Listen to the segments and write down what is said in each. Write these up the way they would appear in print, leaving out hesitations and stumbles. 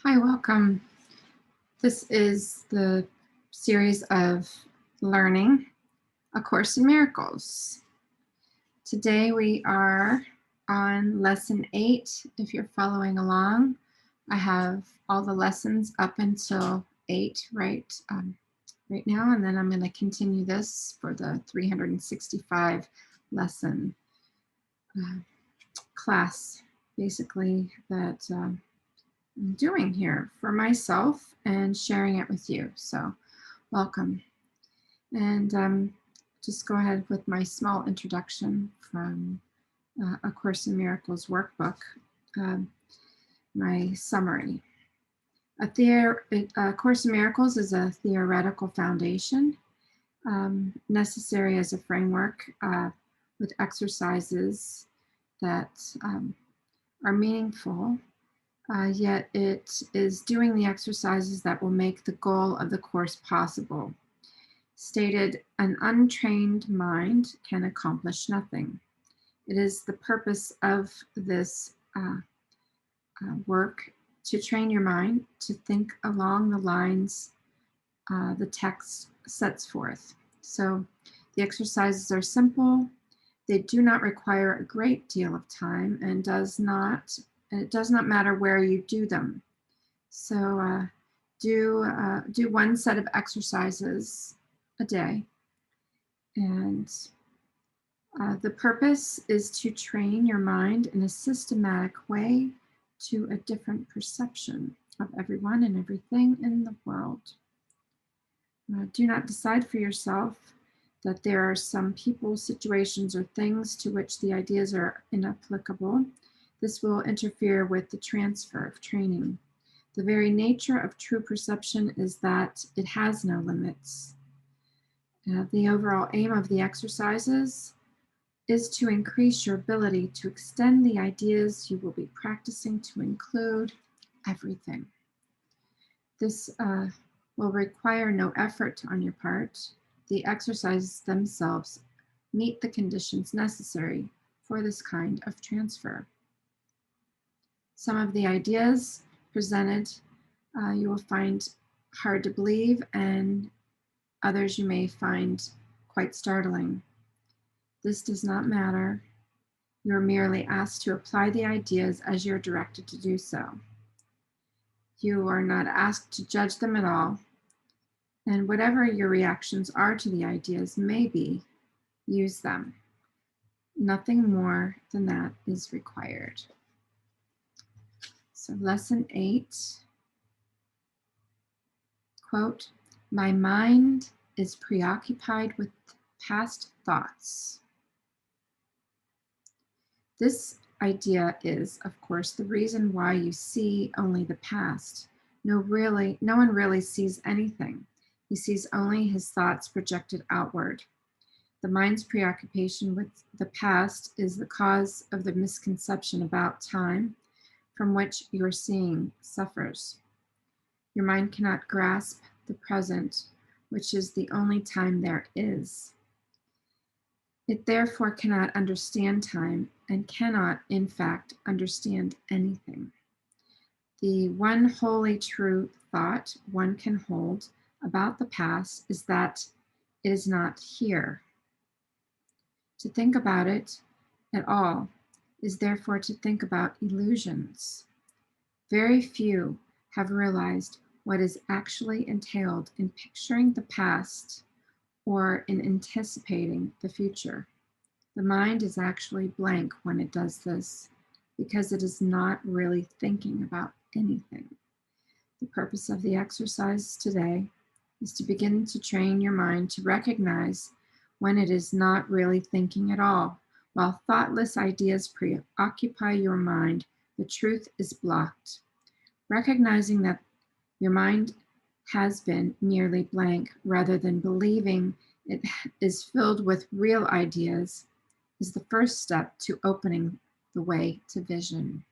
Hi, welcome. This is the series of learning A Course in Miracles. Today we are on lesson 8. If you're following along, I have all the lessons up until 8 right now, and then I'm going to continue this for the 365 lesson class, basically, that I'm doing here for myself and sharing it with you. So welcome. And just go ahead with my small introduction from A Course in Miracles workbook, my summary. A Course in Miracles is a theoretical foundation necessary as a framework with exercises that are meaningful. Yet it is doing the exercises that will make the goal of the course possible. Stated, an untrained mind can accomplish nothing. It is the purpose of this work to train your mind to think along the lines the text sets forth. So the exercises are simple. They do not require a great deal of time, and it does not matter where you do them. So do one set of exercises a day. And the purpose is to train your mind in a systematic way to a different perception of everyone and everything in the world. Do not decide for yourself that there are some people, situations, or things to which the ideas are inapplicable. This will interfere with the transfer of training. The very nature of true perception is that it has no limits. The overall aim of the exercises is to increase your ability to extend the ideas you will be practicing to include everything. This will require no effort on your part. The exercises themselves meet the conditions necessary for this kind of transfer. Some of the ideas presented you will find hard to believe, and others you may find quite startling. This does not matter. You are merely asked to apply the ideas as you're directed to do so. You are not asked to judge them at all, and whatever your reactions are to the ideas may be, use them. Nothing more than that is required. So lesson 8, quote, "My mind is preoccupied with past thoughts." This idea is, of course, the reason why you see only the past. No one really sees anything. He sees only his thoughts projected outward. The mind's preoccupation with the past is the cause of the misconception about time from which your seeing suffers. Your mind cannot grasp the present, which is the only time there is. It therefore cannot understand time and cannot, in fact, understand anything. The one wholly true thought one can hold about the past is that it is not here. To think about it at all is therefore to think about illusions. Very few have realized what is actually entailed in picturing the past or in anticipating the future. The mind is actually blank when it does this because it is not really thinking about anything. The purpose of the exercise today is to begin to train your mind to recognize when it is not really thinking at all. While thoughtless ideas preoccupy your mind, the truth is blocked. Recognizing that your mind has been merely blank rather than believing it is filled with real ideas is the first step to opening the way to vision.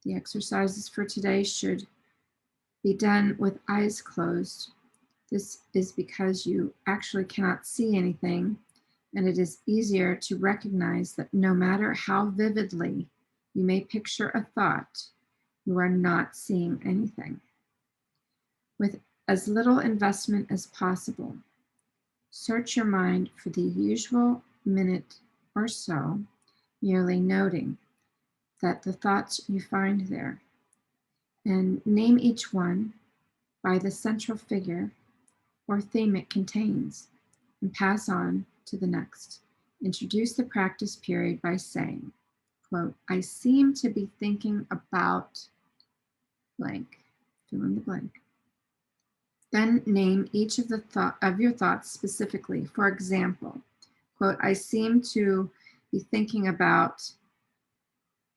The exercises for today should be done with eyes closed. This is because you actually cannot see anything, and it is easier to recognize that no matter how vividly you may picture a thought, You are not seeing anything. With as little investment as possible, search your mind for the usual minute or so, merely noting that the thoughts you find there, and name each one by the central figure or theme it contains, and pass on to the next. Introduce the practice period by saying, quote, I seem to be thinking about blank, fill in the blank. Then name each of your thoughts specifically. For example, quote, I seem to be thinking about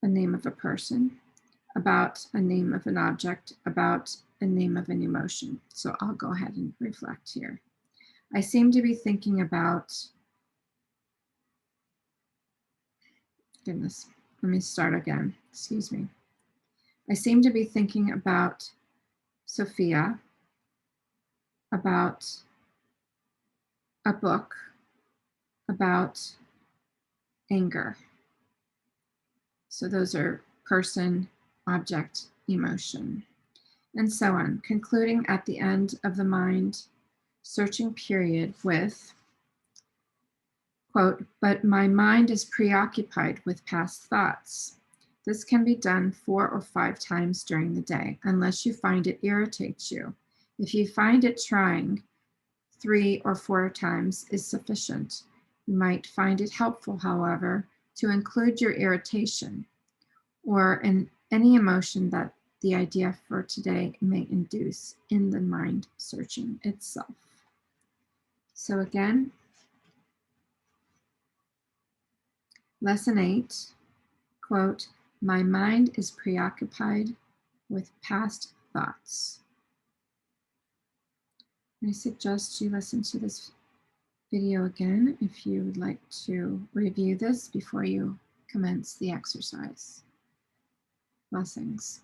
a name of a person, about a name of an object, about a name of an emotion. So I'll go ahead and reflect here. I seem to be thinking about, goodness, let me start again. Excuse me. I seem to be thinking about Sophia, about a book, about anger. So those are person, object, emotion, and so on, concluding at the end of the mind searching period with, quote, but my mind is preoccupied with past thoughts. This can be done 4 or 5 times during the day, unless you find it irritates you. If you find it trying, 3 or 4 times is sufficient. You might find it helpful, however, to include your irritation or any emotion that the idea for today may induce in the mind searching itself. So again, lesson 8, quote, my mind is preoccupied with past thoughts. I suggest you listen to this video again if you would like to review this before you commence the exercise. Blessings.